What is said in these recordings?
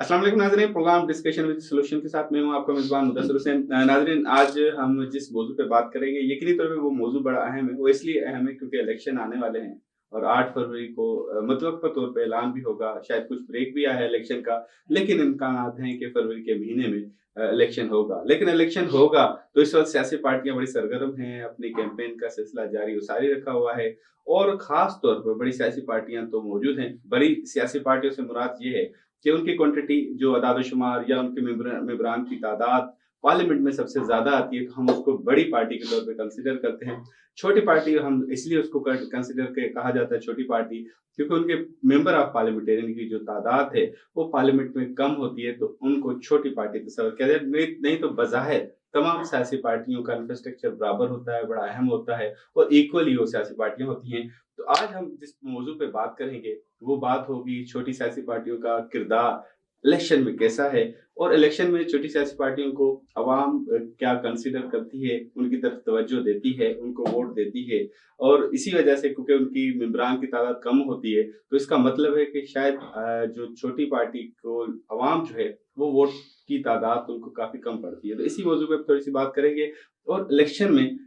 अस्सलाम वालेकुम नाज़रीन, प्रोग्राम डिस्कशन विद सॉल्यूशन के साथ मैं हूं आपका मेज़बान मुदस्सिर हुसैन। नाज़रीन, आज हम जिस मौजू पे बात करेंगे यकीनी तौर पे वो मौजू बड़ा अहम है। वो इसलिए अहम है क्योंकि इलेक्शन आने वाले हैं और 8 फरवरी को मुतवक्का तौर पे ऐलान भी होगा। शायद कुछ ब्रेक भी आया है इलेक्शन का, लेकिन इम्कानात हैं कि फरवरी के महीने में इलेक्शन होगा। लेकिन इलेक्शन होगा तो इस वक्त सियासी पार्टियां बड़ी सरगर्म हैं, अपनी कैंपेन का सिलसिला जारी व सारी रखा हुआ है और खास तौर पर बड़ी सियासी पार्टियां तो मौजूद हैं। बड़ी सियासी पार्टियों से मुराद ये है कि उनकी क्वांटिटी जो अदाद-ओ-शुमार या उनके मेंबरान की तादाद पार्लियामेंट में सबसे ज़्यादा आती है, तो हम उसको बड़ी पार्टी के तौर पे कंसीडर करते हैं। छोटी पार्टी हम इसलिए उसको कंसीडर के कहा जाता है छोटी पार्टी, क्योंकि उनके मेंबर ऑफ पार्लियामेंटेरियन की जो तादाद है, वो पार्लियामेंट में कम होती है, तो उनको छोटी पार्टी तस्वर किया जाए। नहीं तो बज़ाहिर तमाम सियासी पार्टियों का इंफ्रास्ट्रक्चर बराबर होता है, बड़ा अहम होता है और इक्वली वो सियासी पार्टियाँ होती हैं। तो आज हम जिस मौजू पे बात करेंगे वो बात होगी छोटी सियासी पार्टियों का किरदार इलेक्शन में कैसा है और इलेक्शन में छोटी सियासी पार्टियों को अवाम क्या कंसीडर करती है, उनकी तरफ तवज्जो देती है, उनको वोट देती है और इसी वजह से क्योंकि उनकी मेंबरान की तादाद कम होती है, तो इसका मतलब है कि शायद जो छोटी पार्टी को अवाम जो है वो वोट की तादाद उनको काफ़ी कम पड़ती है। तो इसी मौजू पे थोड़ी-सी बात करेंगे और इलेक्शन में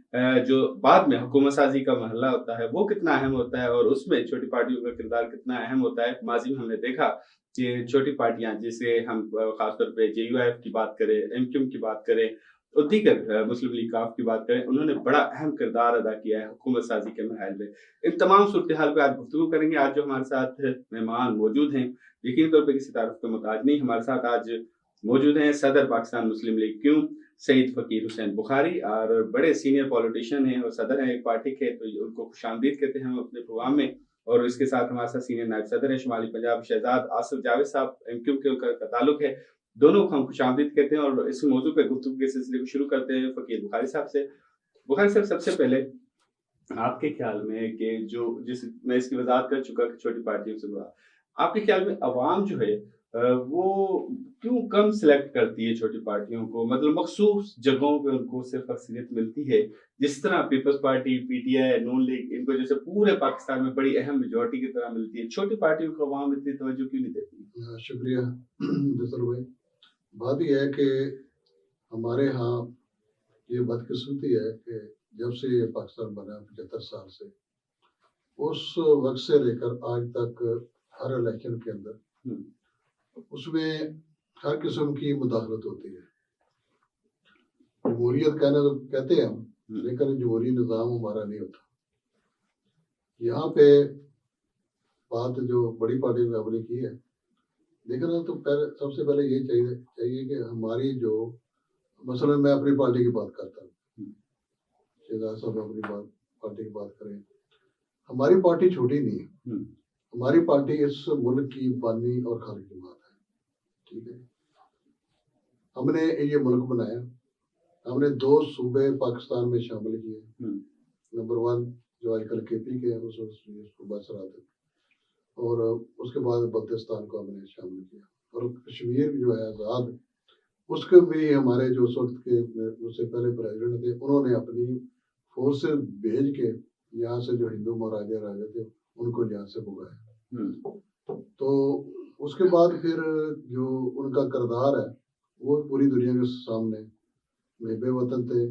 जो बाद में हुकूमत साज़ी का मरहला होता है, वो कितना अहम होता है और उसमें छोटी पार्टियों का किरदार कितना अहम होता है। माज़ी में हमने देखा कि छोटी पार्टियाँ जिसे हम ख़ास तौर पे जेयूएफ की बात करें, एमक्यूएम की बात करें और दीगर मुस्लिम लीग काफ की बात करें, उन्होंने बड़ा अहम किरदार अदा किया है हुकूमत साज़ी के मराहिल में। इन तमाम सूरत-ए-हाल पे आज गुफ्तगू करेंगे। आज जो हमारे साथ मेहमान मौजूद हैं, यकीनी तौर पे किसी तारुफ़ के मोहताज नहीं, हमारे साथ आज मौजूद हैं सदर पाकिस्तान मुस्लिम लीग क्यू सईद फ़कीर हुसैन बुखारी और बड़े सीनियर पॉलिटिशियन हैं और सदर हैं एक पार्टी के, तो उनको खुशामदीद कहते हैं हम अपने प्रोग्राम में। और इसके साथ हमारे साथ सीनियर नायब सदर हैं शुमाली पंजाब शहजाद आसिफ जावेद साहब, एमक्यू के का ताल्लुक है। दोनों को हम खुशामदीद कहते हैं और इस मौजू पे गुफ्तगू के सिलसिले को शुरू करते हैं फ़कीर बुखारी साहब से। बुखारी साहब, सबसे पहले आपके ख्याल में कि जो जिस मैं इसकी वज़ाहत कर चुका कि छोटी पार्टियों से बुरा, आपके ख्याल में अवाम जो है वो क्यों कम सेलेक्ट करती है छोटी पार्टियों को? मतलब मखसूस जगहों पे उनको सिर्फ़ अक्सरियत मिलती है, जिस तरह पीपल्स पार्टी, पीटीआई, नून लीग इनको जैसे पूरे पाकिस्तान में बड़ी अहम मेजॉरिटी की तरह मिलती है, छोटी पार्टियों को अवाम इतनी तवज्जो क्यों नहीं देती? शुक्रिया मुदस्सिर भाई। बात ये है कि हमारे यहाँ ये बदकिस्मती है कि जब से ये पाकिस्तान बना 75 साल से, उस वक्त से लेकर आज तक हर इलेक्शन के अंदर उसमें हर किस्म की मुदाखलत होती है। जमहूरियत कहना तो कहते हैं हम, लेकिन जमहूरी निज़ाम हमारा नहीं होता। यहाँ पे बात जो बड़ी पार्टी ने अपनी की है, देखना तो पहले सबसे पहले ये चाहिए कि हमारी जो मसलन मैं अपनी पार्टी की बात करता हूँ, शहजाद साहब अपनी पार्टी की बात करें, हमारी पार्टी छोटी नहीं है। हमारी पार्टी इस मुल्क की बानी और खालिक की बात है। ठीक है, हमने ये मुल्क बनाया, हमने 2 सूबे पाकिस्तान में शामिल किए। नंबर 1 जो आजकल केपी के हैं उसको बसरा थे, और उसके बाद बल्तिस्तान को हमने शामिल किया, और कश्मीर जो है आज़ाद, उसके भी हमारे जो उस वक्त के उससे पहले प्रेसिडेंट थे, उन्होंने अपनी फोर्सेस भेज के यहाँ से जो हिंदू महाराजा राजा थे उनको यहाँ से भगाया। तो उसके बाद फिर जो उनका किरदार है वो पूरी दुनिया के सामने महबे वतन थे,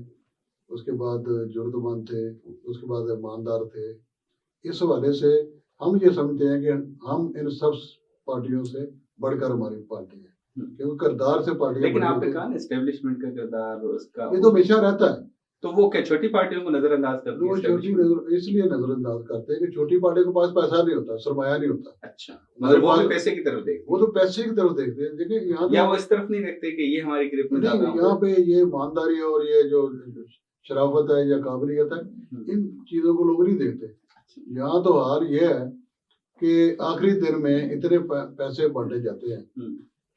उसके बाद जुर्दमंद थे, उसके बाद ईमानदार थे। इस हवाले से हम ये समझते हैं कि हम इन सब पार्टियों से बढ़कर हमारी पार्टी है, क्योंकि किरदार से पार्टी। लेकिन आपने कहा ना एस्टेब्लिशमेंट का किरदार उसका, ये तो हमेशा रहता है। तो वो क्या छोटी पार्टियों को नजरअंदाज करती है? वो छोटी इसलिए नजरअंदाज करते हैं कि छोटी पार्टी के पास पैसा नहीं होता, सरमाया नहीं होता। अच्छा, मतलब वो भी पैसे की तरफ देखते हैं। वो तो पैसे की तरफ देखते हैं। देखिए यहाँ या वो इस तरफ नहीं देखते कि ये हमारी गिरफ्त में नहीं, यहाँ पे ये ईमानदारी और ये जो शराफत है या काबिलियत है, इन चीजों को लोग नहीं देखते। यहाँ तो हाल ये है कि आखिरी दिन में इतने पैसे बांटे जाते हैं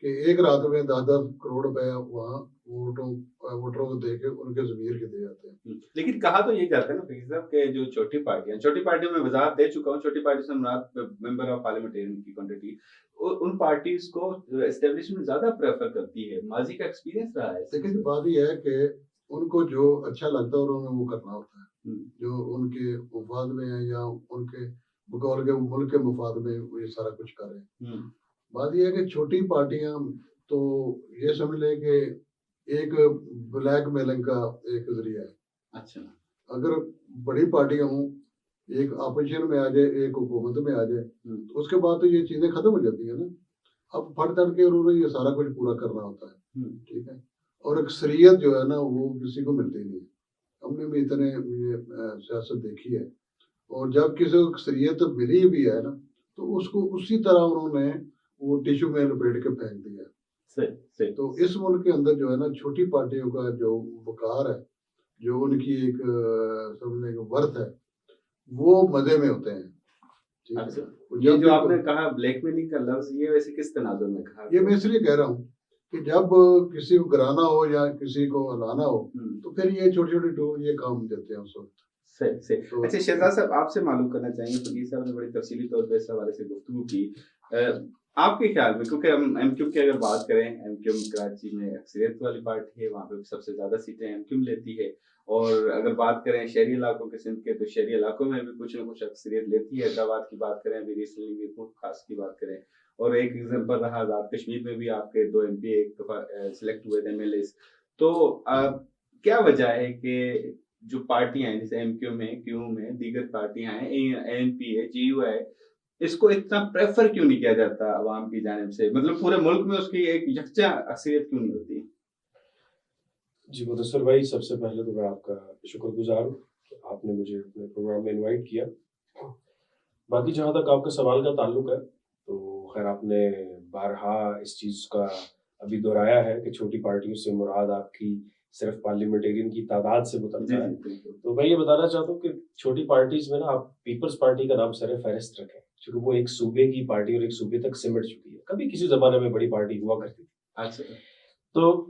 कि एक रात में 10-10 करोड़ रुपए वहाँ वोटरों को दे के उनके ज़मीर के दे जाते हैं। लेकिन कहा तो ये जाता है ना फकीर साहब के जो छोटी पार्टियां में वजाहत दे चुका हूँ, छोटी पार्टी से मुराद मेंबर ऑफ पार्लियामेंटेरियन की क्वांटिटी, उन पार्टीज को एस्टेब्लिशमेंट ज्यादा प्रेफर करती है। माजी का एक्सपीरियंस रहा है। लेकिन बात ये है कि उनको जो अच्छा लगता है उन्होंने वो करना होता है, जो उनके मुफाद में है या उनके बकौल के मुल्क के मुफाद में वो ये सारा कुछ कर रहे हैं। بات یہ ہے کہ چھوٹی پارٹیاں تو یہ سمجھ لیں کہ ایک بلیک میلنگ کا ایک ذریعہ ہے. اچھا. اگر بڑی پارٹیاں ہوں، ایک اپوزیشن میں آ جائے، ایک حکومت میں آ جائے، تو اس کے بعد تو یہ چیزیں ختم ہو جاتی ہیں نا. اب پھٹ تڑ کے انہوں نے یہ سارا کچھ پورا کرنا ہوتا ہے. ٹھیک ہے. اور اکثریت جو ہے نا وہ کسی کو ملتی نہیں. ہم نے بھی اتنے یہ سیاست دیکھی ہے، اور جب کسی کو اکثریت ملی بھی ہے نا تو اس کو اسی طرح انہوں نے وہ ٹیشو میں لپیٹ کے پھینک دیا. تو اس ملک کے اندر جو ہے نا چھوٹی پارٹیوں کا جو وقار ہے، جو ان کی ایک سمجھنے کا ورتھ ہے، وہ مزے میں ہوتے ہیں. اچھا. یہ جو آپ نے کہا بلیک میلنگ کا لفظ، یہ ویسے کس تناظر میں کہا؟ یہ میں اس لیے کہہ رہا ہوں کہ جب کسی کو گرانا ہو یا کسی کو ہلانا ہو تو پھر یہ چھوٹی چھوٹی ٹول یہ کام دیتے ہیں اس وقت. صحیح. اچھا شہزاد صاحب، آپ سے معلوم کرنا چاہیں گے، فقیر صاحب نے بڑی تفصیلی طور پہ اس حوالے سے گفتگو کی. آپ کے خیال میں، کیونکہ ہم ایم کیو کی اگر بات کریں، ایم کیو کراچی میں اکثریت والی پارٹی ہے، وہاں پہ سب سے زیادہ سیٹیں ایم کیو لیتی ہے. اور اگر بات کریں شہری علاقوں کے سندھ کے، تو شہری علاقوں میں بھی کچھ نہ کچھ اکثریت لیتی ہے. حیدرآباد کی بات کریں، ابھی ریسنٹلی میرپور خاص کی بات کریں، اور ایک ایگزامپل رہا آزاد کشمیر میں بھی آپ کے 2 MP ایک دفعہ سلیکٹ ہوئے تھے MLAs. تو کیا وجہ ہے کہ جو پارٹیاں ہیں جیسے ایم کیو میں، کیو میں، دیگر پارٹیاں ہیں، ANP ہے، GU ہے، اس کو اتنا پریفر کیوں نہیں کیا جاتا عوام کی جانب سے؟ مطلب پورے ملک میں اس کی ایک یکجا اکثریت کیوں نہیں ہوتی؟ جی مدثر بھائی، سب سے پہلے تو میں آپ کا شکر گزار ہوں کہ آپ نے مجھے اپنے پروگرام میں انوائٹ کیا. باقی جہاں تک آپ کا سوال کا تعلق ہے، تو خیر آپ نے بارہا اس چیز کا ابھی دہرایا ہے کہ چھوٹی پارٹیوں سے مراد آپ کی صرف پارلیمنٹیرین کی تعداد سے متعلق ہے. تو میں یہ بتانا چاہتا ہوں کہ چھوٹی پارٹیز میں نا آپ پیپلز پارٹی کا نام سر فہرست رکھیں، کیونکہ وہ ایک صوبے کی پارٹی اور ایک صوبے تک سمٹ چکی ہے. کبھی کسی زمانے میں بڑی پارٹی ہوا کرتی تھی. اچھا. تو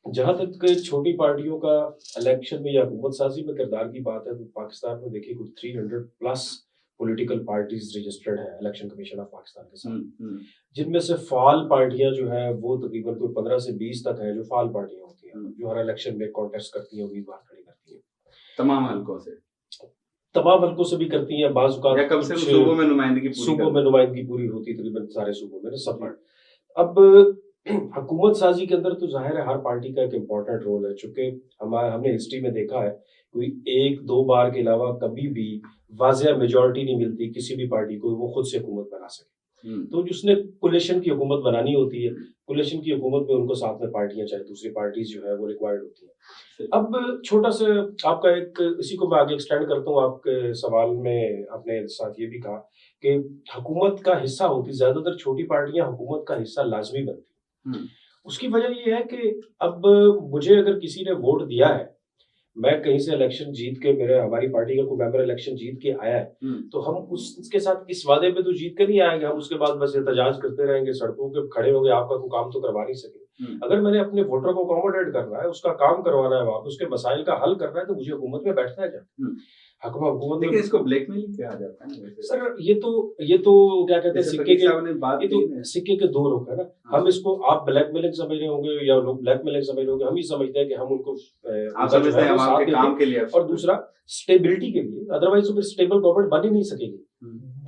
جہاں تک چھوٹی پارٹیوں کا الیکشن میں یا حکومت سازی میں کردار کی بات ہے، تو پاکستان میں دیکھیے کچھ 300+ پولیٹیکل پارٹیز رجسٹرڈ ہیں الیکشن کمیشن آف پاکستان کے ساتھ، جن میں سے فعال پارٹیاں جو ہیں وہ تقریباً کوئی 15 سے 20 تک ہیں جو فعال پارٹیاں ہوتی ہیں، جو ہر الیکشن میں کانٹیسٹ کرتی ہیں، امیدوار کھڑی کرتی ہیں. تمام حلقوں سے بھی کرتی ہیں. بعض اوقات صوبوں میں نمائندگی پوری ہوتی ہے، تقریباً سارے صوبوں میں سب پر. اب حکومت سازی کے اندر تو ظاہر ہے ہر پارٹی کا ایک امپورٹنٹ رول ہے، چونکہ ہم نے ہسٹری میں دیکھا ہے کوئی 1-2 بار کے علاوہ کبھی بھی واضح میجورٹی نہیں ملتی کسی بھی پارٹی کو وہ خود سے حکومت بنا سکے. تو جس نے کولیشن کی حکومت بنانی ہوتی ہے، کولیشن کی حکومت میں ان کو ساتھ میں پارٹیاں چاہے دوسری پارٹیز جو ہے وہ ریکوائرڈ ہوتی ہیں. اب چھوٹا سا آپ کا ایک اسی کو میں آگے ایکسٹینڈ کرتا ہوں. آپ کے سوال میں آپ نے ساتھ یہ بھی کہا کہ حکومت کا حصہ ہوتی، زیادہ تر چھوٹی پارٹیاں حکومت کا حصہ لازمی بنتی. اس کی وجہ یہ ہے کہ اب مجھے اگر کسی نے ووٹ دیا ہے، میں کہیں سے الیکشن جیت کے، ہماری پارٹی کا کوئی ممبر الیکشن جیت کے آیا ہے، تو ہم اس کے ساتھ اس وعدے پہ تو جیت کے نہیں آئیں گے، ہم اس کے بعد بس احتجاج کرتے رہیں گے، سڑکوں پہ کھڑے ہوں گے، آپ کا کوئی کام تو کروا نہیں سکے. اگر میں نے اپنے ووٹر کو اکوموڈیٹ کرنا ہے، اس کا کام کروانا ہے، اس کے مسائل کا حل کرنا ہے، تو مجھے حکومت میں بیٹھنا ہے جا. حکومت لیکن اس کو بلیک میلنگ کہا جاتا ہے سر. یہ تو کیا کہتے ہیں، سکے کے 2 رخ ہے نا. ہم اس کو آپ بلیک میلنگ سمجھ رہے ہوں گے یا لوگ بلیک میلنگ سمجھ رہے ہوں گے، ہم ہی سمجھتے ہیں کہ ہم ان کو کام کے لیے، اور دوسرا اسٹیبلٹی کے لیے. ادروائز تو پھر اسٹیبل گورنمنٹ بن ہی نہیں سکے گی.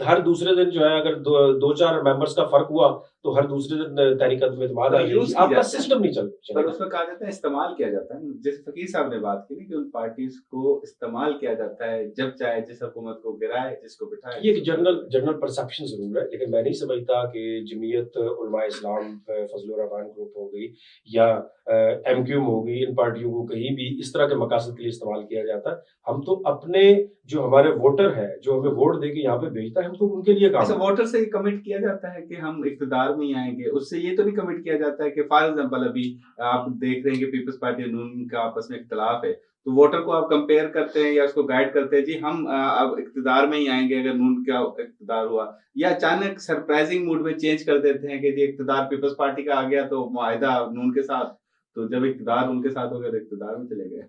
ہر دوسرے دن جو ہے اگر 2-4 ممبرس کا فرق ہوا تو ہر دوسرے دن تحریک عدم اعتماد آ جائے گی، آپ کا سسٹم نہیں چلتا. پر اس میں کہا جاتا ہے استعمال کیا جاتا ہے، جیسے فقیر صاحب نے بات کی کہ ان پارٹیز کو استعمال کیا جاتا ہے جب چاہے، جس حکومت کو گرائے، جس کو بٹھائے. یہ ایک جنرل پرسپشن ضرور ہے، لیکن میں نہیں سمجھتا کہ جمعیت علماء اسلام، فضل الرحمان گروپ ہو گئی یا ایم کیو ہو گئی، ان پارٹیوں کو کہیں بھی اس طرح کے مقاصد کے لیے استعمال کیا جاتا ہے. ہم تو اپنے جو ہمارے ووٹر ہے، جو ہمیں ووٹ دے کے یہاں پہ بھیجتا ہے، ہم تو ان کے لیے کام. ووٹر سے کمٹ کیا جاتا ہے کہ ہم اقتدار میں ہی آئیں گے، اس سے یہ تو نہیں کمٹ کیا جاتا ہے کہ فار ایگزامپل ابھی آپ دیکھ رہے ہیں کہ پیپلز پارٹی اور نون کا آپس میں اختلاف ہے، تو ووٹر کو آپ کمپیئر کرتے ہیں یا اس کو گائیڈ کرتے ہیں، جی ہم اب اقتدار میں ہی آئیں گے اگر نون کا اقتدار ہوا، یا اچانک سرپرائزنگ موڈ میں چینج کر دیتے ہیں کہ جی اقتدار پیپلز پارٹی کا آ گیا تو معاہدہ نون کے ساتھ، تو جب اقتدار ان کے ساتھ ہو گیا تو اقتدار میں چلے گئے.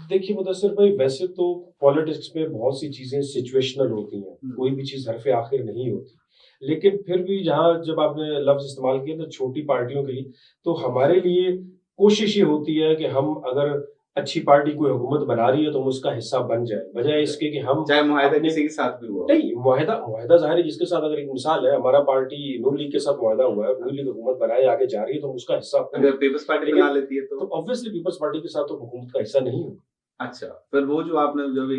دیکھیے مدثر بھائی، ویسے تو پالیٹکس میں بہت سی چیزیں سچویشنل ہوتی ہیں، کوئی بھی چیز حرف آخر نہیں ہوتی، لیکن پھر بھی جب آپ نے لفظ استعمال کیا تو چھوٹی پارٹیوں کے لیے، تو ہمارے لیے کوشش یہ ہوتی ہے کہ ہم اگر अच्छी पार्टी कोई हुकूमत बना रही है तो हम उसका हिस्सा बन जाए, बजाय इसके कि हम चाहे मुआहदा अपने- किसी के साथ भी हुआ हो। नहीं, मुआहदा ज़ाहिर है जिसके साथ, अगर एक मिसाल है, हमारा पार्टी नून लीग के साथ मुआहदा हुआ है, नून लीग हुकूमत बनाए आगे जा रही है तो हम उसका हिस्सा बन, अगर पीपल्स पार्टी लेकिन- बना लेती है तो ऑब्वियसली पीपल्स पार्टी के साथ तो हुकूमत का हिस्सा नहीं होगा। अच्छा, फिर वो जो आपने जो भी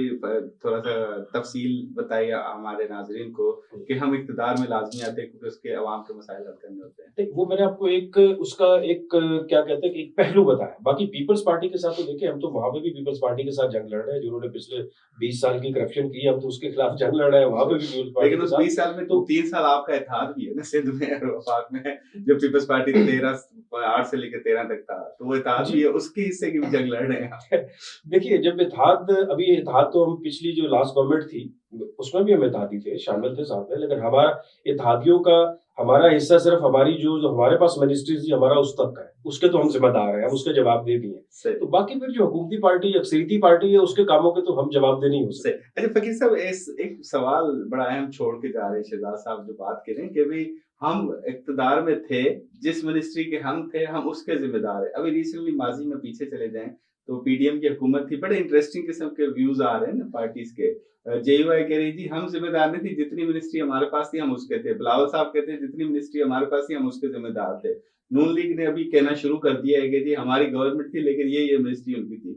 थोड़ा सा तफसील बताई हमारे नाजरीन को कि हम इक़्तिदार में लाजमी आते हैं क्योंकि उसके अवाम के मसाइल हल करने होते हैं। नहीं, वो मैंने आपको एक उसका एक क्या कहते हैं कि एक पहलू बताया। बाकी पीपल्स पार्टी के साथ तो देखिए, हम तो वहां पे भी पीपल्स पार्टी के साथ जंग लड़ रहे हैं, जिन्होंने पिछले 20 साल की करप्शन की, हम तो उसके खिलाफ जंग लड़ रहे हैं, वहां पे भी पीपल्स पार्टी लेकिन के उस साथ। 20 साल में तो 3 साल आपका इत्तेहाद भी है ना, सिंध में और वफाक में, जब पीपल्स पार्टी 8 से लेकर 13 तक था, तो वो इत्तेहाद भी है, उसके हिस्से की भी जंग लड़ रहे हैं। देखिए, जब अभी इत्तेहाद तो हम पिछली जो लास्ट गवर्नमेंट थी उसमें भी हम इत्तेहादी थे, शामिल थे साथ में, लेकिन हमारा इत्तेहादियों का हमारा हिस्सा सिर्फ हमारी जो हमारे पास मिनिस्ट्रीज थी हमारा उस तक का है, उसके तो हम जिम्मेदार हैं, हम उसके जवाब दे दिए। सही। तो बाकी फिर जो हुकूमती पार्टी अक्सरियती पार्टी है उसके कामों के तो हम जवाब दे नहीं हो सकते। सही। अच्छा फकीर साहब, एक सवाल बड़ा अहम छोड़ के जा रहे हैं शहजाद साहब, जो बात करें कि भाई हम इक़्तिदार में थे, जिस मिनिस्ट्री के हम थे हम उसके जिम्मेदार हैं। अभी रिसेंटली माजी में पीछे चले जाएं तो पीडीएम की हुकूमत थी, बड़े इंटरेस्टिंग किस्म के व्यूज आ रहे हैं ना पार्टीज के। जेयूआई कह रही थी हम जिम्मेदार नहीं थी, जितनी मिनिस्ट्री हमारे पास थी हम उसके थे। बिलावल साहब कहते हैं जितनी मिनिस्ट्री हमारे पास थी हम उसके जिम्मेदार थे। नून लीग ने अभी कहना शुरू कर दिया है कि जी हमारी गवर्नमेंट थी लेकिन ये मिनिस्ट्री उनकी थी।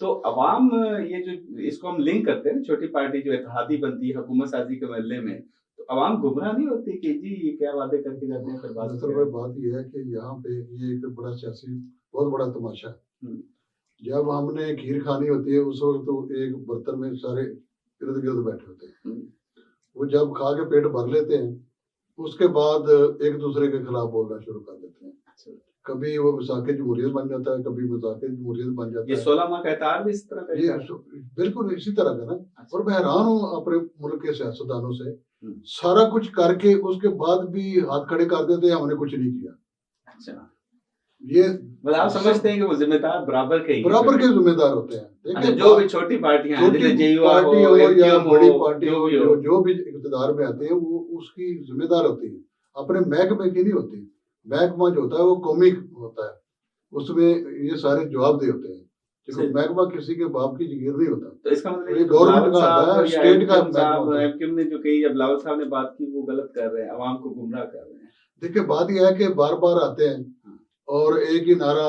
तो अवाम ये जो इसको हम लिंक करते हैं ना, छोटी पार्टी जो इत्तेहादी बनती है हुकूमत साजी के महल्ले में, तो अवाम गुमराह नहीं होती कि जी ये क्या वादे करके जाते हैं फिर बाद में? बात यह है कि यहाँ पे ये एक बड़ा सियासी बहुत बड़ा तमाशा है। जब हमने खीर खानी होती है उस वक्त तो एक बर्तन में सारे इर्द गिर्द बैठे होते हैं, वो जब खा के पेट भर लेते हैं उसके बाद एक दूसरे के खिलाफ बोलना शुरू कर देते हैं। कभी वो मिसाके जमहूरियत बन जाता है, कभी मिसाके जमहूरियत बन जाता है। ये 16 माह का इतार भी इस तरह का ये बिल्कुल इसी तरह का ना। और मैं हैरान हूँ अपने मुल्क के सियासतदानों से, सारा कुछ करके उसके बाद भी हाथ खड़े कर देते हैं हमने कुछ नहीं किया। अच्छा, ये मतलब आप समझते हैं कि वो जिम्मेदार बराबर के जिम्मेदार होते हैं। देखिए जो भी छोटी पार्टियां हैं, जैसे जेयूआई पार्टी हो या बड़ी पार्टी हो, जो भी इक़्तिदार में आते हैं वो उसकी जिम्मेदार होती है, अपने महकमे की नहीं होती। महकमा जो होता है वो कौमी होता है, उसमें ये सारे जवाबदेह होते हैं, क्योंकि महकमा किसी के बाप की जागीर नहीं होता। तो इसका मतलब ये गवर्नमेंट का होता है, स्टेट का महकमा। एमक्यूएम ने जो कही, अब बिलावल साहब ने बात की, वो गलत कर रहे हैं, अवाम को गुमराह कर रहे हैं। देखिए बात यह है कि बार बार आते हैं और एक ही नारा,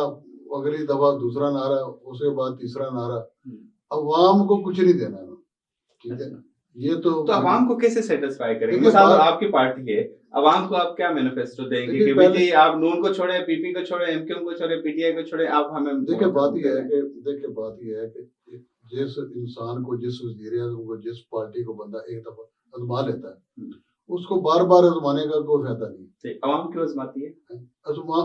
अगली दफा दूसरा नारा, उसके बाद तीसरा नारा, अवाम को कुछ नहीं देना है। ठीक है, ये तो अवाम को कैसे सेटिस्फाई करेंगे? मिसाल आपकी पार्टी है, अवाम को आप क्या मैनिफेस्टो देंगे कि भाई आप नून को छोड़े, पीपी को छोड़े, एमक्यूएम को छोड़े, पीटीआई को छोड़े, आप हमें? देखिए बात यह है कि जिस इंसान को, जिस वज़ीर-ए-आज़म को, जिस पार्टी को बंदा एक दफा आजमा लेता है उसको बार बार आजमाने का कोई फायदा नहीं। अवाम क्यों आजमाती है?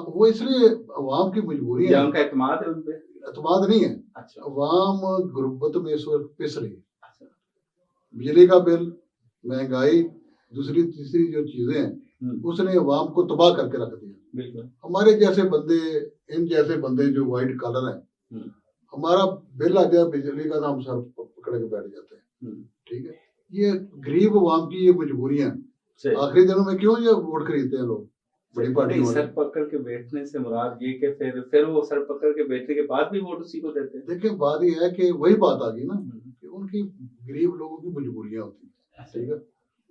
वो इसलिए अवाम की मजबूरी है, उनका एतमाद है उन पे? एतमाद नहीं है। अच्छा, अवाम गुर्बत में इस वक्त पिस रही है। बिजली का बिल, महंगाई, दूसरी तीसरी जो चीजें हैं उसने अवाम को तबाह करके रख दिया। हमारे जैसे बंदे, इन जैसे बंदे जो व्हाइट कॉलर हैं, हमारा बिल आ जाए बिजली का तो हम सर पकड़ के बैठ जाते हैं। ठीक है, ये गरीब अवाम की ये मजबूरियां, आखिरी दिनों में क्यों ये वोट खरीदते हैं लोग बड़ी पार्टी? सर पकड़ के बैठने से मुराद ये कि फिर वो सर पकड़ के बैठने के बाद भी वोट उसी को देते हैं। देखिए बात ये है कि वही बात आ गई ना कि उनकी गरीब लोगों की मजबूरियां होती है। ठीक है,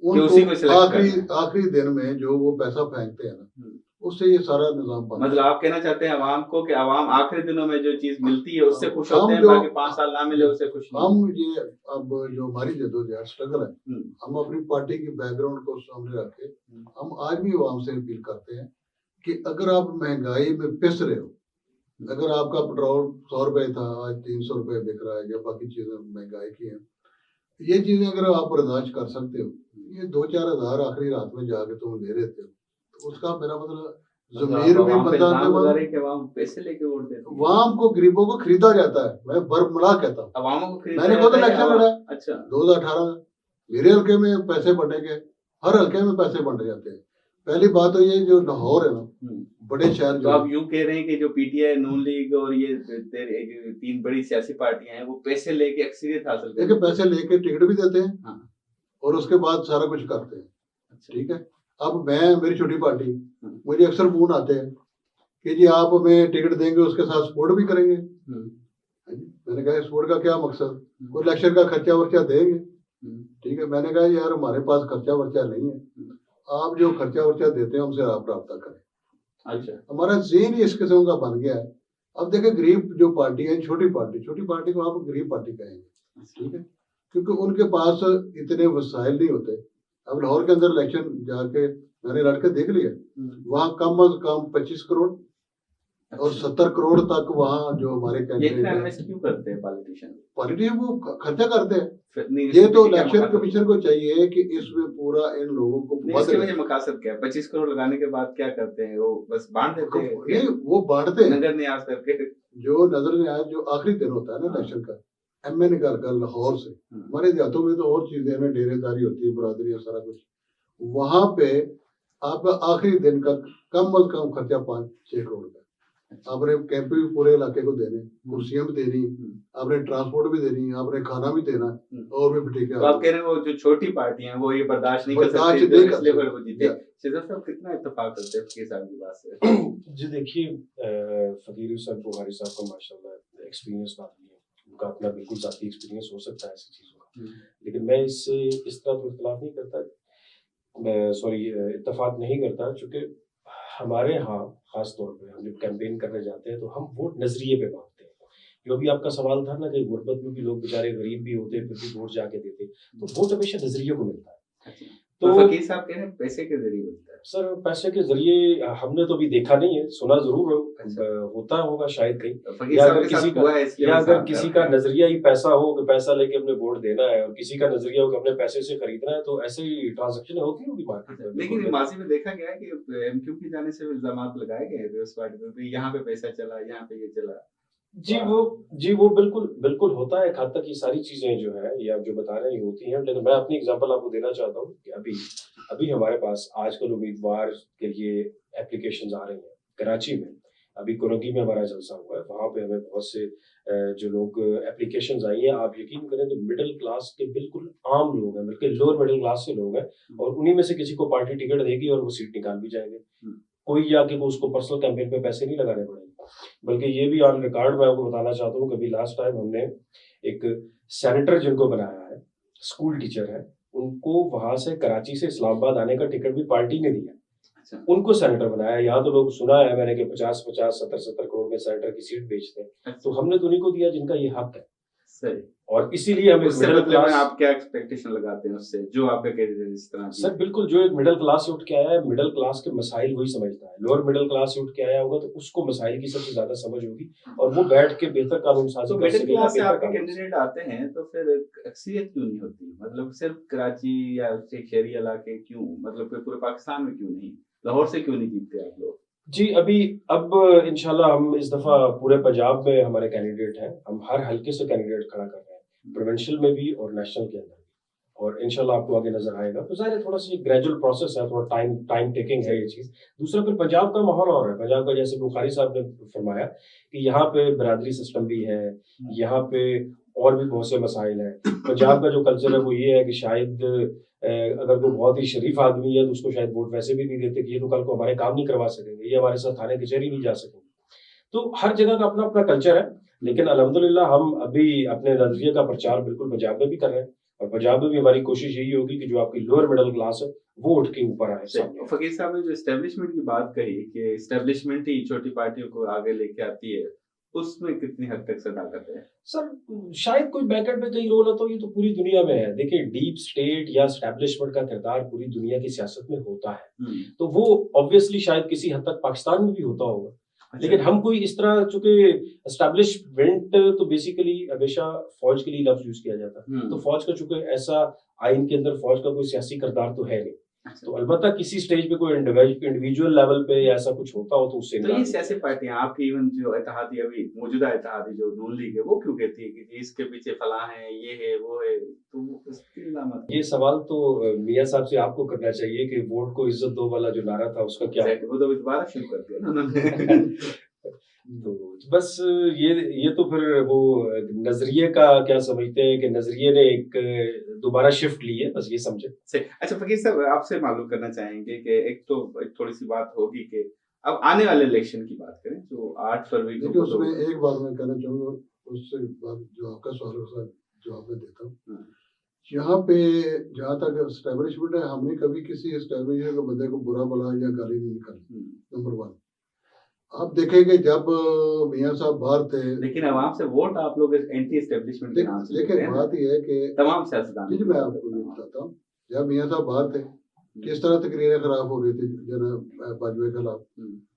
उनको आखिरी दिन में जो वो पैसा फेंकते हैं ना, उससे ये सारा निजाम बनता है। मतलब आप कहना चाहते हैं अवाम को कि अवाम आखिरी दिनों में जो चीज मिलती है उससे खुश होते हैं, बाकी 5 साल ना मिले उससे खुश नहीं। हम ये अब जो हमारी जद्दोजहद स्ट्रगल है, हम अपनी पार्टी की बैकग्राउंड को सामने रख के हम आज भी अवाम से अपील करते हैं कि अगर आप महंगाई में पिस रहे हो, अगर आपका पेट्रोल 100 रुपए था, आज 300 रुपए बिक रहा है, या बाकी चीजें महंगाई की हैं, ये चीजें अगर आप बर्दाश्त कर सकते हो, ये 2-4 हज़ार आखिरी रात में जाके तुम ले लेते हो, तो उसका मेरा मतलब ज़मीर भी बंदा पैसे लेके वोट देते हैं। अवाम को, गरीबों को खरीदा जाता है। मैं बरमुला कहता हूँ, अवामों को खरीदा। मैंने खुद इलेक्शन लड़ा। अच्छा, 2018 में मेरे हल्के में पैसे बंटेंगे, हर हल्के में पैसे बंटे जाते हैं। पहली बात तो ये जो लाहौर है ना, बड़े शहर, तो आप यूं कह रहे हैं कि जो पीटीआई, नून लीग और ये 3 बड़ी सियासी पार्टियां हैं वो पैसे लेके अक्सरियत हासिल करते हैं, पैसे लेके टिकट भी देते हैं और उसके बाद सारा कुछ करते हैं। ठीक है, अब मेरी छोटी पार्टी, मुझे अक्सर फोन आते हैं कि जी आप हमें टिकट देंगे, उसके साथ सपोर्ट भी करेंगे, میں نے کہا اس ووٹ کا کیا مقصد, کوئی الیکشن کا خرچہ ورچہ دیں گے, ٹھیک ہے. میں نے کہا یار ہمارے پاس خرچہ ورچہ نہیں ہے, آپ جو خرچہ ورچہ دیتے ہیں ہم سے آپ رابطہ کریں. اچھا, ہمارا ذہن ہی اس قسم کا بن گیا ہے. اب دیکھیں غریب جو پارٹی ہے, چھوٹی پارٹی کو آپ غریب پارٹی کہیں گے, ٹھیک ہے, کیونکہ ان کے پاس اتنے وسائل نہیں ہوتے. اب لاہور کے اندر الیکشن جا کے میں نے لڑ کے دیکھ لیا, وہاں کم از کم 25 کروڑ اور 70 کروڑ تک وہاں جو ہمارے کینڈیڈیٹ کیوں کرتے ہیں پالیٹیشین وہ خرچہ کرتے ہیں. یہ تو الیکشن کمیشن کو چاہیے کہ اس میں پورا ان لوگوں کو مقاصد کیا ہے, 25 کروڑ لگانے کے بعد کیا کرتے ہیں, وہ بس بانٹ دیتے ہیں. نہیں, وہ بانٹتے ہیں نظر نیاز کر کے, جو نظر نیاز جو آخری دن ہوتا ہے نا الیکشن کا, ایم اے نکال کر لاہور سے. ہمارے دیہاتوں میں تو اور چیزیں ہیں, ڈیرے داری ہوتی ہے, برادری اور سارا کچھ. وہاں پہ آپ کا آخری دن کا کم از کم خرچہ 5-6 کروڑ کا. آپ نے کیمپ بھی پورے علاقے کو دینے, کرسیاں بھی دینی, آپ نے ٹرانسپورٹ بھی دینی, آپ نے کھانا بھی دینا, اور بھی ٹھیک ہے. آپ کہہ رہے ہیں وہ جو چھوٹی پارٹیاں ہیں وہ یہ برداشت نہیں کر سکتی, اس لیول کو جیتے. شہزاد صاحب کتنا اتفاق کرتے ہیں فقیر صاحب کی بات سے؟ جی دیکھیے, فقیر صاحب بخاری صاحب کا ماشاء اللہ ایکسپیرینس آدمی ہے, ان کا اپنا بالکل ذاتی ایکسپیرینس ہو سکتا ہے ایسی چیزوں کا, لیکن میں اس سے اس طرح تو اختلاف نہیں کرتا, میں اتفاق نہیں کرتا, چونکہ ہمارے ہاں خاص طور پہ ہم جب کیمپین کرنے جاتے ہیں تو ہم ووٹ نظریے پہ مانگتے ہیں. جو بھی آپ کا سوال تھا نا کہ غربت میں بھی لوگ بیچارے غریب بھی ہوتے ہیں پھر بھی ووٹ جا کے دیتے, تو ووٹ ہمیشہ نظریے کو ملتا ہے. تو فقیر صاحب کہہ رہے ہیں پیسے کے ذریعے ملتا ہے. سر پیسے کے ذریعے ہم نے تو ابھی دیکھا نہیں ہے, سنا ضرور ہوتا ہوگا شاید کہیں, یا اگر کسی کا نظریہ ہی پیسہ ہو کہ پیسہ لے کے اپنے ووٹ دینا ہے, اور کسی کا نظریہ ہو کہ اپنے پیسے سے خریدنا ہے, تو ایسے ہی ٹرانزیکشن ہوتی ہوگی مارکیٹ میں. لیکن ماضی میں دیکھا گیا ہے کہ ایم کیو کی جانے سے الزامات لگائے گئے ہیں اس پارٹی پہ, یہاں پہ پیسہ چلا, یہاں پہ یہ چلا. جی وہ بالکل ہوتا ہے ایک حد تک. یہ ساری چیزیں جو ہے یہ آپ جو بتا رہے ہیں یہ ہوتی ہیں, لیکن میں اپنی اگزامپل آپ کو دینا چاہتا ہوں کہ ابھی ہمارے پاس آج کل امیدوار کے لیے اپلیکیشنز آ رہے ہیں. کراچی میں ابھی کرنگی میں ہمارا جلسہ ہوا ہے, وہاں پہ ہمیں بہت سے جو لوگ اپلیکیشنز آئی ہیں, آپ یقین کریں تو مڈل کلاس کے بالکل عام لوگ ہیں, بلکہ لوور مڈل کلاس سے لوگ ہیں, اور انہی میں سے کسی کو پارٹی ٹکٹ دے گی اور وہ سیٹ نکال بھی جائیں گے. کوئی یا کہ اس کو پرسنل کیمپین پہ پیسے نہیں لگانے پڑیں گے, بلکہ یہ بھی آن ریکارڈ میں آپ کو بتانا چاہتا ہوں کہ ابھی لاسٹ ٹائم ہم نے ایک سینیٹر جن کو بنایا ہے, اسکول ٹیچر ہے, ان کو وہاں سے کراچی سے اسلام آباد آنے کا ٹکٹ بھی پارٹی نے دیا, ان کو سینیٹر بنایا. یہاں تو لوگ سنا ہے میں نے کہ 50-50 70 کروڑ میں سینیٹر کی سیٹ بیچتے ہیں, تو ہم نے تو انہیں کو دیا جن کا یہ حق ہے. صحیح. اور اسی لیے ہم مڈل کلاس, آپ کیا ایکسپیکٹیشن لگاتے ہیں اس سے جو آپ کا کیریئر اس طرح سر؟ بالکل جو ایک مڈل کلاس سے اٹھ کے آیا ہے, مڈل کلاس کے مسائل وہی سمجھتا ہے. لوور مڈل کلاس سے اٹھ کے آیا ہوگا تو اس کو مسائل کی سب سے زیادہ سمجھ ہوگی, اور وہ بیٹھ کے بہتر قانون سازی کر سکے گا. مڈل کلاس سے آپ کے کینڈیڈیٹ آتے ہیں تو پھر اکثریت کیوں نہیں ہوتی, مطلب صرف کراچی یا شہری علاقے کیوں, مطلب پورے پاکستان میں کیوں نہیں, لاہور سے کیوں نہیں جیتتے آپ لوگ؟ جی اب انشاءاللہ ہم اس دفعہ پورے پنجاب میں ہمارے کینڈیڈیٹ ہیں, ہم ہر حلقے سے کینڈیڈیٹ کھڑا کر رہے ہیں, پروونشل میں بھی اور نیشنل کے اندر بھی, اور انشاءاللہ آپ کو آگے نظر آئے گا. تو ظاہر ہے تھوڑا سا گریجول پروسیس ہے, تھوڑا ٹائم ٹیکنگ ہے یہ چیز. دوسرا پھر پنجاب کا ماحول اور ہے, پنجاب کا جیسے بخاری صاحب نے فرمایا کہ یہاں پہ برادری سسٹم بھی ہے, یہاں پہ اور بھی بہت سے مسائل ہیں. پنجاب کا جو کلچر ہے وہ یہ ہے کہ شاید اگر کوئی بہت ہی شریف آدمی ہے تو اس کو شاید ووٹ ویسے بھی نہیں دیتے کہ یہ تو کل کو ہمارے کام نہیں کروا سکیں گے, یہ ہمارے ساتھ تھانے کچہری نہیں جا سکیں گے. تو ہر جگہ کا اپنا اپنا کلچر ہے, لیکن الحمدللہ ہم ابھی اپنے نظریے کا پرچار بالکل پنجاب میں بھی کر رہے ہیں, اور پنجاب میں بھی ہماری کوشش یہی ہوگی کہ جو آپ کی لوور مڈل کلاس ہے وہ اٹھ کے اوپر آئے. فقیر صاحب نے جو اسٹیبلشمنٹ کی بات کہی کہ اسٹیبلشمنٹ ہی چھوٹی پارٹیوں کو آگے لے کے آتی ہے, اس میں کتنی حد تک صداقت ہے؟ سر شاید کوئی بیک اینڈ پہ کہیں رول ہوتا ہو, یہ تو پوری دنیا میں ہے. دیکھیں ڈیپ اسٹیٹ یا اسٹیبلشمنٹ کا کردار پوری دنیا کی سیاست میں ہوتا ہے, تو وہ آبویسلی شاید کسی حد تک پاکستان میں بھی ہوتا ہوگا, لیکن ہم کوئی اس طرح, چونکہ اسٹیبلشمنٹ تو بیسیکلی ہمیشہ فوج کے لیے لفظ یوز کیا جاتا ہے, تو فوج کا چونکہ ایسا آئین کے اندر فوج کا کوئی سیاسی کردار تو ہے نہیں, تو البتہ کسی سٹیج پہ کوئی انڈیویجول لیول پہ ایسا کچھ ہوتا ہو تو اس سے. تو یہ سیاسی پارٹیاں آپ کی ایون جو اتحادی ابھی موجودہ اتحادی جو نون لیگ ہے وہ کیوں کہتی ہے کہ اس کے پیچھے فلاں ہے, یہ ہے, وہ ہے, تو اس کی علامت؟ یہ سوال تو میاں صاحب سے آپ کو کرنا چاہیے کہ ووٹ کو عزت دو والا جو نعرہ تھا اس کا کیا, وہ تو دوبارہ شروع کر دیا انہوں نے. تو بس یہ تو پھر وہ نظریے کا کیا سمجھتے ہیں کہ نظریے نے ایک دوبارہ شفٹ لی ہے, بس یہ سمجھے. اچھا فقیر صاحب آپ سے معلوم کرنا چاہیں گے کہ ایک تو تھوڑی سی بات ہوگی کہ اب آنے والے الیکشن کی بات کریں جو 8 فروری کو, اس میں ایک بات میں کہنا چاہوں گا, اس سے بعد جو آپ کا سوال ہے جواب میں دیتا ہوں. ہاں. یہاں پہ جہاں تک اسٹیبلشمنٹ ہے، ہم نے کبھی کسی اسٹیبلشمنٹ کے بندے کو برا بلا یا گالی نہیں نکالی. نمبر 1. آپ دیکھیں کہ جب میاں صاحب باہر تھے، لیکن عوام سے ووٹ آپ لوگ اینٹی اسٹیبلشمنٹ کے نام سے لیتے لیکن ہیں نا، بات یہ ہے کہ تمام سیاستدان. جی میں آپ کو یہ بتاتا ہوں، جب میاں صاحب باہر تھے کس طرح تقریریں خراب ہو رہی تھی جناب باجوہ کے خلاف.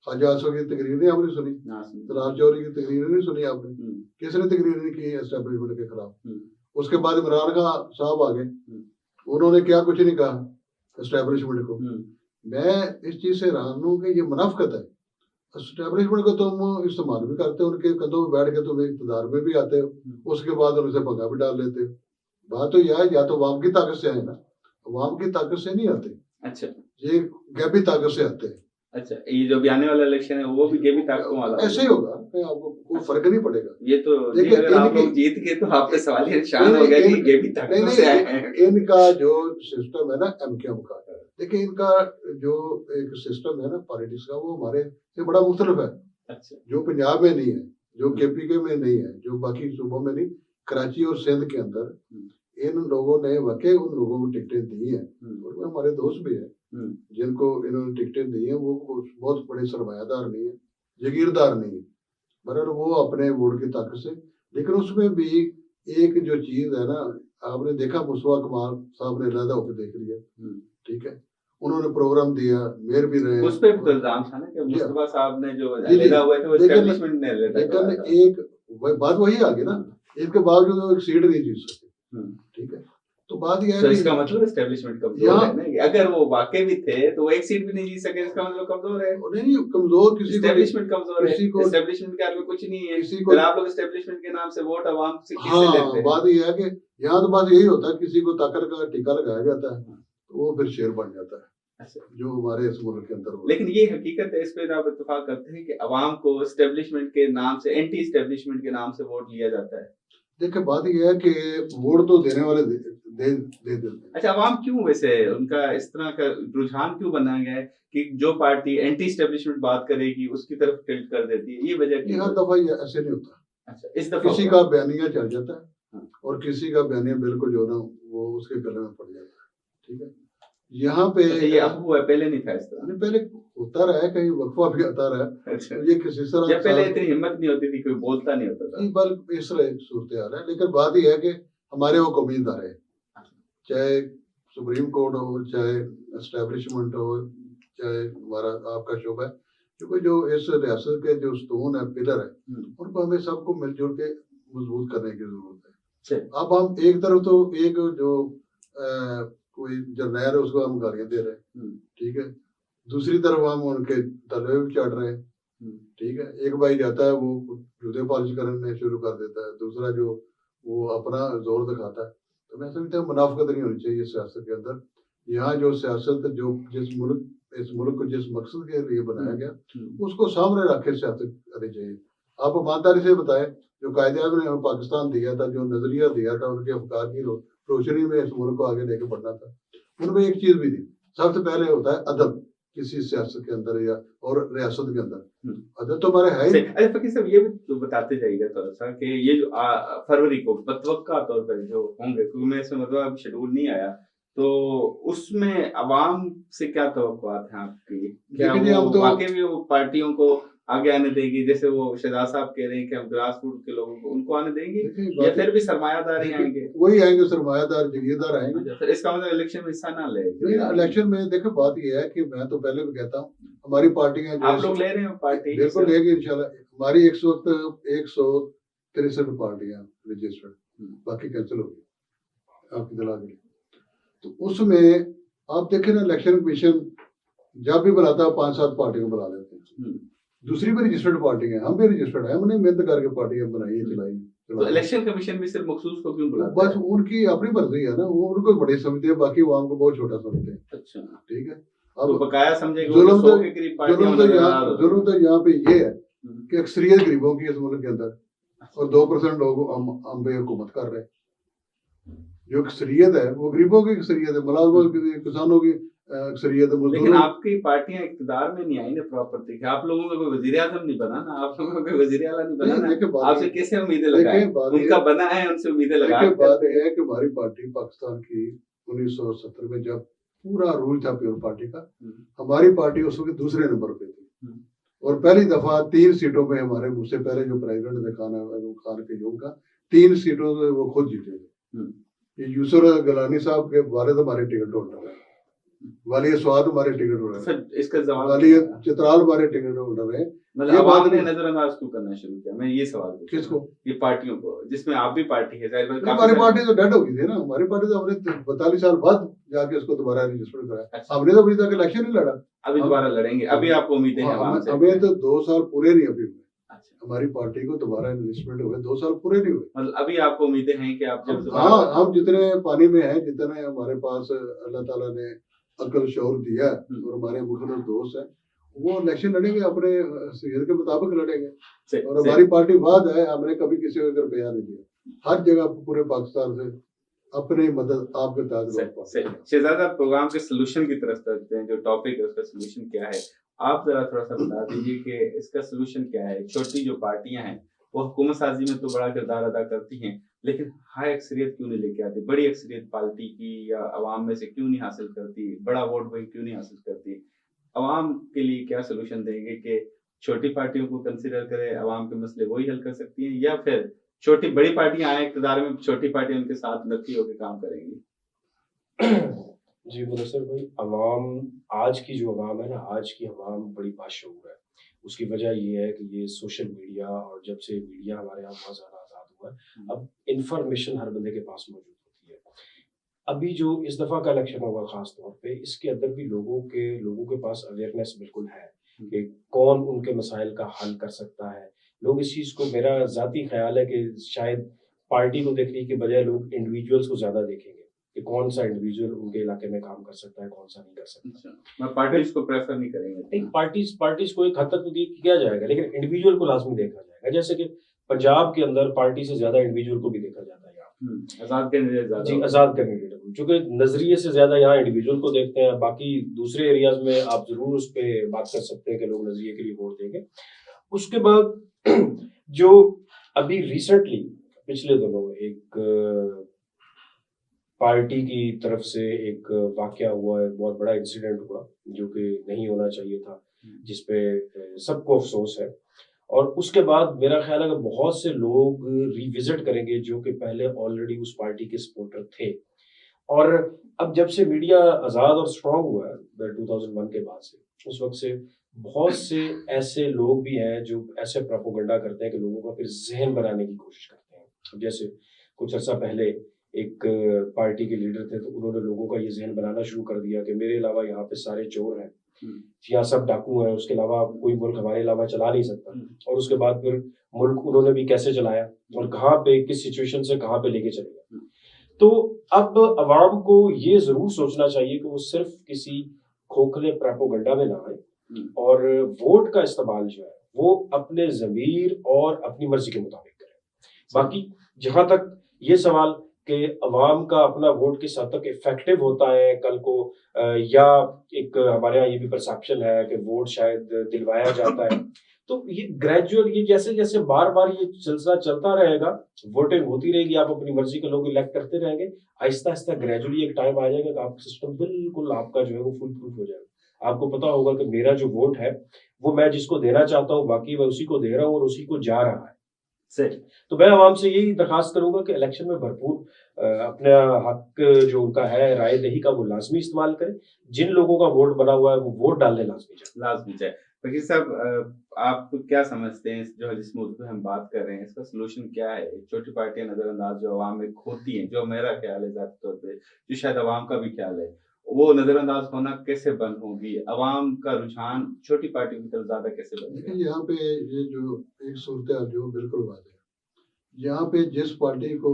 خواجہ آصف کی تقریریں آپ نے سنی، طلال چوری کی تقریریں نہیں سنی آپ نے. کس نے تقریر نہیں کی اسٹیبلشمنٹ کے خلاف؟ اس کے بعد عمران خان صاحب آ گئے، انہوں نے کیا کچھ نہیں کہا اسٹیبلشمنٹ کو. میں اس چیز سے حیران ہوں کہ یہ منافقت ہے. اسٹیبلشمنٹ کو تم استعمال بھی کرتے ہو، ان کے کندھوں پہ بیٹھ کے تم اقتدار میں بھی آتے ہو، اس کے بعد ان سے پنگا بھی ڈال لیتے ہو. بات تو یہ ہے یا تو عوام کی طاقت سے آئے نا، عوام کی طاقت سے نہیں آتے، اچھا یہ غیبی طاقت سے آتے ہیں. اچھا یہ جو بھی آنے والا الیکشن ہے وہ بھی غیبی طاقتوں والا ایسے ہی ہوگا کہ آپ کو کوئی فرق نہیں پڑے گا. یہ تو دیکھیں، اگر آپ لوگ جیت گئے تو آپ پہ سوال یہ نشان نہیں، ہوگا کہ نہیں، غیبی طاقتوں سے آئے ہیں. ان کا جو سسٹم ہے نا ایم کیو ایم کا، دیکھیں ان کا جو ایک سسٹم ہے نا پالیٹکس کا، وہ ہمارے سے بڑا مختلف ہے. اچھا جو پنجاب میں نہیں ہے، جو کے پی کے میں نہیں ہے، جو باقی صوبوں میں نہیں، کراچی اور سندھ کے اندر ان لوگوں نے واقعی ان لوگوں کو ٹکٹیں دی ہیں، اور وہ ہمارے دوست بھی ہیں جن کو انہوں نے ٹکٹیں دی ہیں. وہ بہت بڑے سرمایہ دار نہیں ہیں، جاگیردار نہیں ہیں، مگر وہ اپنے ووٹ کی طاقت سے. لیکن اس میں بھی ایک جو چیز ہے نا، آپ نے دیکھا مصطفیٰ کمال صاحب نے علیحدہ ہو کے دیکھ لیا، ٹھیک ہے، انہوں نے پروگرام دیا، میئر بھی رہے. اس پہ بھی تو الزام تھا نا کہ مصطفیٰ صاحب نے جو علیحدہ ہوئے تھے وہ اسٹیبلشمنٹ نے علیحدہ لیکن کروایا تھا. ایک بات وہی آ گئی نا، اس کے باوجود وہ ایک سیٹ نہیں جیت سکتے. ٹھیک ہے، تو بات یہ تو ہے اس کا کہ مطلب اسٹیبلشمنٹ کمزور ہے نا. اگر وہ واقعی بھی تھے تو وہ ایک سیٹ بھی نہیں جیت سکے، اس کا مطلب کمزور ہے. نہیں کمزور کسی کو اسٹیبلشمنٹ کمزور ہے، کسی کو اسٹیبلشمنٹ کے ہاتھ میں کچھ نہیں ہے. کسی کو پھر آپ لوگ اسٹیبلشمنٹ کے نام سے ووٹ عوام سے کس سے لیتے ہاں ہیں؟ بات یہ ہے کہ یہاں تو بات یہی ہوتا ہے، کسی کو طاقت کا ٹیکا لگایا جاتا ہے تو وہ پھر شیر بن جاتا ہے، اچھا. جو ہمارے اس ملک کے اندر ہو رہا ہے. لیکن یہ حقیقت ہے، اس پہ آپ اتفاق کرتے ہیں کہ عوام کو اسٹیبلشمنٹ کے نام سے، اینٹی اسٹیبلشمنٹ کے نام سے ووٹ لیا جاتا ہے. دیکھیں بات یہ ہے کہ ووٹ تو دینے والے دے دیتے ہیں. اچھا عوام کیوں ویسے ان کا اس طرح کا رجحان کیوں بنا گیا ہے کہ جو پارٹی اینٹی اسٹیبلشمنٹ بات کرے گی اس کی طرف ٹلٹ کر دیتی ہے؟ یہ وجہ یہ ہر دفعہ یہ ایسے نہیں ہوتا. اچھا اس دفعہ کسی کا بیانیہ چل جاتا ہے اور کسی کا بیانیہ بالکل جو ہے نا وہ اس کے گلے میں پڑ جاتا ہے. ٹھیک ہے، یہاں پہ یہ اب ہوا ہے، پہلے نہیں تھا اس طرح. پہلے ہوتا رہا ہے، کہیں وقفہ بھی آتا رہا ہے. اچھا یہ کسی طرح جب پہلے اتنی ہمت نہیں ہوتی تھی، کوئی بولتا نہیں ہوتا تھا. بلکہ اس طرح ایک صورتحال ہے. لیکن بات یہ ہے کہ ہمارے وہ قومی ادارے، چاہے سپریم کورٹ ہو، چاہے اسٹیبلشمنٹ ہو، چاہے ہمارا آپ کا شعبہ ہے، کیونکہ جو اس ریاست کے جو ستون ہے، پلر ہے، ان کو ہمیں سب کو مل جل کے مضبوط کرنے کی ضرورت ہے. اب ہم ایک طرف تو ایک جو کوئی جرنیل ہے اس کو ہم گالیاں دے رہے ہیں، ٹھیک ہے، دوسری طرف ہم ان کے تلوے بھی چڑھ رہے ہیں. ٹھیک ہے، ایک بھائی جاتا ہے وہ جوتے پالش کرنے شروع کر دیتا ہے، دوسرا جو وہ اپنا زور دکھاتا ہے. تو میں سمجھتا ہوں منافقت نہیں ہونی چاہیے سیاست کے اندر. یہاں جو سیاست جو اس ملک کو جس مقصد کے لیے بنایا گیا اس کو سامنے رکھ کے سیاست کرنی چاہیے. آپ ایمانداری سے بتائیں، جو قائد اعظم نے ہمیں پاکستان دیا تھا، جو نظریہ دیا تھا، ان کے افکار کی روشنی میں اس ملک کو آگے لے کے بڑھنا تھا، ان میں ایک چیز بھی تھی. سب سے پہلے ہوتا ہے ادب کسی سیاست کے اندر یا اور ریاست کے اندر. ادب تو ہمارے ہے ہی. اچھا فقیر صاحب یہ بھی بتاتے جائیے گا تھوڑا سا کہ یہ جو فروری کو بتوقع طور پر جو ہوں گے، کیونکہ میں اس میں مطلب شیڈول نہیں آیا، تو اس میں عوام سے کیا توقعات ہیں آپ کی؟ کیا وہ واقعی بھی وہ پارٹیوں کو آگے آنے دے گی، جیسے وہ شہزاد صاحب کہہ رہے ہیں کہ ہم گراس روٹ کے لوگوں کو ان کو آنے دیں گے، یا پھر بھی سرمایہ دار ہی آئیں گے؟ وہی آئیں گے، سرمایہ دار جاگیردار آئیں گے. پھر اس کا مطلب الیکشن میں حصہ نہ لے. الیکشن میں دیکھو بات یہ ہے کہ میں تو پہلے بھی کہتا ہوں ہماری پارٹیاں آپ لوگ لے رہے ہیں پارٹی؟ بالکل لے گی انشاءاللہ. ہماری اس وقت 163 پارٹیاں رجسٹرڈ، باقی کینسل ہوگی آپ کی دلا کے. تو اس میں آپ دیکھیں نا الیکشن کمیشن جب بھی بلاتا ہے 5-7 پارٹیوں کو بلا لیتے ہیں. دوسری بھی رجسٹرڈ پارٹی ہیں، ہم بھی رجسٹرڈ ہیں، ہم نے محنت کر کے پارٹیاں بنائی چلائی. تو الیکشن کمیشن بھی صرف مخصوص کو کیوں بلاتا بس ان کی اپنی مرضی ہے نا، وہ ان کو بڑے سمجھتے ہیں، باقی عوام کو بہت چھوٹا سمجھتے ہیں. اچھا ٹھیک ہے، اب بقایا سمجھے گا ظلم تو یہاں پہ یہ ہے کہ اکثریت غریبوں کی اس ملک کے اندر، اور 2% لوگ ہم پہ حکومت کر رہے ہیں. جو اکثریت ہے وہ غریبوں کی اکثریت ہے، ملازموں کی، کسانوں کی अक्सरियत लेकिन मजदूरों। आपकी पार्टियां इकतदार में नहीं आई ना प्रॉपर देखिए, आप लोगों का कोई वजीर आजम नहीं बना ना, आप लोगों का कोई वजीर आला नहीं बना नहीं, ना, देखिए बात आपसे ये- कैसे उम्मीदें देखिए लगाएं? बात उनका ये- बना है, उनसे उम्मीदें लगा देखिए के बात करते यह हैं। है कि हमारी पार्टी पाकिस्तान की 1970 में जब पूरा रूल था प्योर पार्टी का, हमारी पार्टी उस वक्त दूसरे नंबर पे थी और पहली दफा 3 सीटों पे हमारे मुझसे पहले जो प्रेसिडेंट थे खान के योग का 3 सीटों से वो खुद जीते थे। ये यूसुफ गलानी साहब के वालिद हमारे टिकट होल्डर है, वाली स्वाद हमारे टिकट होल्डर है, फिर इसका जवाब वाली क्या है? चित्राल हमारे टिकट होल्डर है। मतलब ये आवाम बात ने नहीं- नजरअंदाज क्यों करना शुरू किया, मैं ये सवाल पूछ रहा हूं। किसको? ये पार्टियों को, जिसमें आप भी पार्टी है, जाहिर बात काफी हमारी सारी- पार्टी तो डेड हो गई थी ना, हमारी पार्टी तो हमने 42 साल बाद जाके उसको दोबारा रजिस्टर कराया। अच्छा, हमने तो अभी तक इलेक्शन नहीं लड़ा। अभी दोबारा लड़ेंगे, अभी आपको उम्मीदें हैं आवाम से? हमें तो 2 साल पूरे नहीं अभी हुए, अच्छा, हमारी पार्टी को दोबारा इन्वेस्टमेंट हुए 2 साल पूरे नहीं हुए। मतलब अभी आपको उम्मीदें हैं कि आप जब हाँ, हम जितने पानी में हैं, जितने हमारे पास अल्लाह ताला ने अकल शौर दिया है और हमारे मुखर दोस्त हैं, वो इलेक्शन लड़ेंगे अपने सेहत के मुताबिक लड़ेंगे। से- और हमारी पार्टी बाद है, हमने कभी किसी को रुपया नहीं दिया, हर जगह पूरे पाकिस्तान से अपनी मदद आपके तहत। शहजादा, प्रोग्राम के सोल्यूशन की तरफ चलते हैं, जो टॉपिक है उसका सोल्यूशन क्या है, आप जरा थोड़ा सा बता दीजिए कि इसका सोल्यूशन क्या है। छोटी जो पार्टियां हैं वो हुकूमत साजी में तो बड़ा किरदार अदा करती हैं, लेकिन हाई अक्सरियत क्यों नहीं लेके आती, बड़ी अक्सरियत पार्टी की या अवाम में से क्यों नहीं हासिल करती, बड़ा वोट बैंक क्यों नहीं हासिल करती? अवाम के लिए क्या सोल्यूशन देंगे कि छोटी पार्टियों को कंसिडर करें, अवाम के मसले वही हल कर सकती हैं, या फिर छोटी बड़ी पार्टियां आए इक़्तिदार में, छोटी पार्टियां उनके साथ नक्की होकर काम करेंगी? जी मुदस्सिर भाई, अवाम आज की जो अवाम है ना, आज की अवाम बड़ी बाशऊर है। उसकी वजह ये है कि ये सोशल मीडिया, और जब से मीडिया हमारे यहाँ बहुत ज़्यादा आज़ाद हुआ है, अब इंफॉर्मेशन हर बंदे के पास मौजूद होती है। अभी जो इस दफ़ा का इलेक्शन होगा ख़ास तौर पे, इसके अंदर भी लोगों के पास अवेयरनेस बिल्कुल है कि कौन उनके मसाइल का हल कर सकता है। लोग इस चीज़ को, मेरा ज़ाती ख्याल है कि शायद पार्टी को देखने के बजाय लोग इंडिविजुअल्स को ज़्यादा देखेंगे कि कौन सा इंडिविजुअल उनके इलाके में काम कर सकता है, कौन सा नहीं कर सकता। अच्छा, मैं पार्टीज को प्रेफर नहीं करेंगे। नहीं, पार्टीज को एक हद तक तो किया जाएगा, लेकिन इंडिविजुअल को लाजमी देखा जाएगा। जैसे कि पंजाब के अंदर पार्टी से ज्यादा इंडिविजुअल को भी देखा जाता है यहाँ। आजाद कैंडिडेट ज्यादा जी, होते हैं। आजाद कैंडिडेट, क्योंकि नजरिए से ज्यादा यहाँ इंडिविजुअल को देखते हैं। बाकी दूसरे एरियाज में आप जरूर उस पर बात कर सकते हैं कि लोग नजरिए के लिए वोट देंगे। उसके बाद जो अभी रिसेंटली पिछले दिनों एक पार्टी की तरफ से एक वाकया हुआ है, बहुत बड़ा इंसिडेंट हुआ जो कि नहीं होना चाहिए था, जिसपे सबको अफसोस है। और उसके बाद मेरा ख्याल है कि बहुत से लोग रिविजिट करेंगे जो कि पहले ऑलरेडी उस पार्टी के सपोर्टर थे। और अब जब से मीडिया आज़ाद और स्ट्रांग हुआ है 2001 के बाद से, उस वक्त से बहुत से ऐसे लोग भी हैं जो ऐसे प्रोपेगेंडा करते हैं कि लोगों का फिर जहन बनाने की कोशिश करते हैं। अब जैसे कुछ अर्सा पहले एक पार्टी के लीडर थे, तो उन्होंने लोगों का ये जहन बनाना शुरू कर दिया कि मेरे अलावा यहाँ पे सारे चोर हैं, यहाँ सब डाकू हैं, उसके अलावा कोई मुल्क हमारे अलावा चला नहीं सकता। और उसके बाद फिर मुल्क उन्होंने भी कैसे चलाया और कहाँ पे, किस सिचुएशन से कहाँ पे लेके चले गए। तो अब अवाम को ये जरूर सोचना चाहिए कि वो सिर्फ किसी खोखले प्रोपेगेंडा में ना आए, और वोट का इस्तेमाल जो है वो अपने ज़मीर और अपनी मर्जी के मुताबिक करें। बाकी जहां तक ये सवाल कि अवाम का अपना वोट किस हद तक इफेक्टिव होता है कल को, या एक हमारे यहाँ ये भी परसेप्शन है कि वोट शायद दिलवाया जाता है, तो ये ग्रेजुअल, ये जैसे जैसे बार बार ये सिलसिला चलता रहेगा, वोटिंग होती रहेगी, आप अपनी मर्जी के लोग इलेक्ट करते रहेंगे, आहिस्ता आहिस्ता ग्रेजुअली एक टाइम आ जाएगा कि आपका सिस्टम बिल्कुल आपका जो है वो फुल प्रूफ हो जाएगा। आपको पता होगा कि मेरा जो वोट है वो मैं जिसको देना चाहता हूँ, बाकी मैं उसी को दे रहा हूँ और उसी को जा रहा है। सही। तो मैं आवाम से यही दरखास्त करूंगा कि इलेक्शन में भरपूर अपना हक जो उनका है राय दही का वो लाजमी इस्तेमाल करें। जिन लोगों का वोट बना हुआ है वो वोट डालने लाजमी जाए। वकील साहब, आप क्या समझते हैं जो जिस मुद्दे पे हम बात कर रहे हैं, इसका सोल्यूशन क्या है? छोटी पार्टियां नजरअंदाज जो अवाम में खोती हैं, जो मेरा ख्याल है ज़ाती तौर पे, जो शायद अवाम का भी ख्याल है, वो नजरअंदाज होना कैसे बंद होगी? अवाम का रुझान छोटी पार्टियों की तरफ ज्यादा कैसे बनेगा? यहाँ पे ये जो एक सूरत जो बिल्कुल वाज़ेह है, यहाँ पे जिस पार्टी को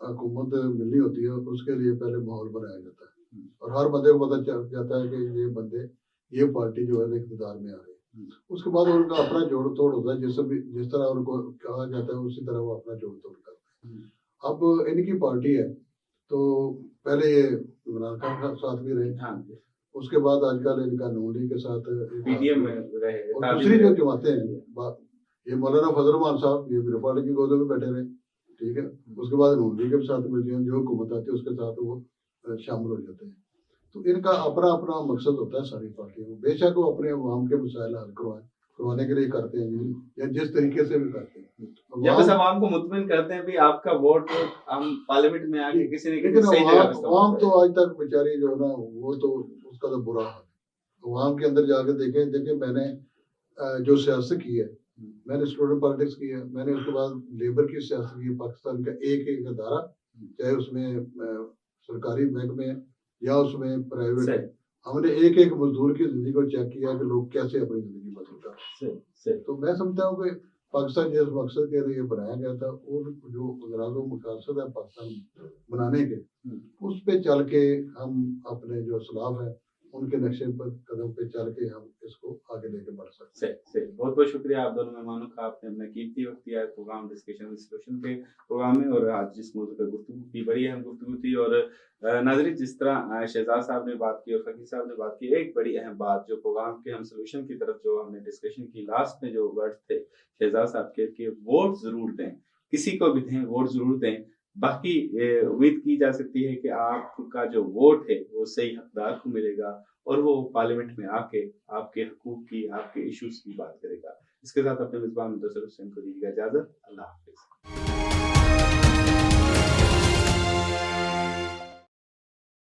हुकूमत मिलनी होती है उसके लिए पहले माहौल बनाया जाता है और हर बंदे को पता चल जाता है कि ये बंदे, ये पार्टी जो है इक़्तिदार में आ रही है। उसके बाद उनका अपना जोड़ तोड़ होता है, जिस तरह उनको कहा जाता है उसी तरह वो अपना जोड़ तोड़ करते हैं। अब इनकी पार्टी है तो पहले ये इमरान खान का साथ भी रहे, उसके बाद आजकल इनका नून लीग के साथ पीडीएम में रहे, और ताबी दूसरी रहे। जो जमातें हैं ये मौलाना फजल रहमान साहब ये रिपब्लिक की गोदों में बैठे रहे, ठीक है। उसके बाद नून लीग के साथ मिलते हैं, जो हुकूमत आती है उसके साथ वो शामिल हो जाते हैं। तो इनका अपना अपना मकसद होता है सारी पार्टियों को, बेशक वो अपने अवाम के मसाइल हल करवाने के लिए करते हैं जी, या जिस तरीके से भी करते हैं। या बस आवाम को मुतमिन करते हैं भी आपका वोट हम पार्लियामेंट में आके किसी न किसी लेकिन सही जगह पे अवाम तो आज तक बेचारी जो है ना वो तो उसका तो बुरा हाल है। अवाम के अंदर जाके देखें मैंने जो सियासत की है, मैंने स्टूडेंट पॉलिटिक्स की है, मैंने उसके बाद लेबर की सियासत की है। पाकिस्तान का एक एक अदारा, चाहे उसमें सरकारी महकमे या उसमें प्राइवेट है, हमने एक एक मजदूर की जिंदगी को चेक किया कि लोग कैसे अपनी जिंदगी बदलते हैं। तो मैं समझता हूँ कि पाकिस्तान जिस मकसद के लिए बनाया गया था और जो गराज़ो मकसद है पाकिस्तान बनाने के, उस पे चल के हम अपने जो असलाफ है उनके नक्शे पर कदम पे चल के हम इसको आगे लेके बढ़ सकते हैं। सही बहुत बहुत शुक्रिया आप दोनों मेहमानों का, आपने अपना कीमती वक्त दिया प्रोग्राम डिस्कशन विद सॉल्यूशन के प्रोग्राम में, और आज जिस मौजूद पर गुफ्तगू की, बड़ी अहम गुफ्तगू थी। और नाज़रीन, जिस तरह शहजाद साहब ने बात की और फकीर साहब ने बात की, एक बड़ी अहम बात जो प्रोग्राम के हम सॉल्यूशन की तरफ जो हमने डिस्कशन की, लास्ट में जो वर्ड्स थे शहजाद साहब के कि वोट जरूर दें, किसी को भी दें, वोट जरूर दें। बाकी उम्मीद की जा सकती है कि आपका जो वोट है वो सही हकदार को मिलेगा और वो पार्लियामेंट में आके आपके हकूक की, आपके इश्यूज की बात करेगा। इसके साथ अपने मेजबान मुदस्सिर हुसैन को दीजिएगा इजाजत। अल्लाह हाफिज।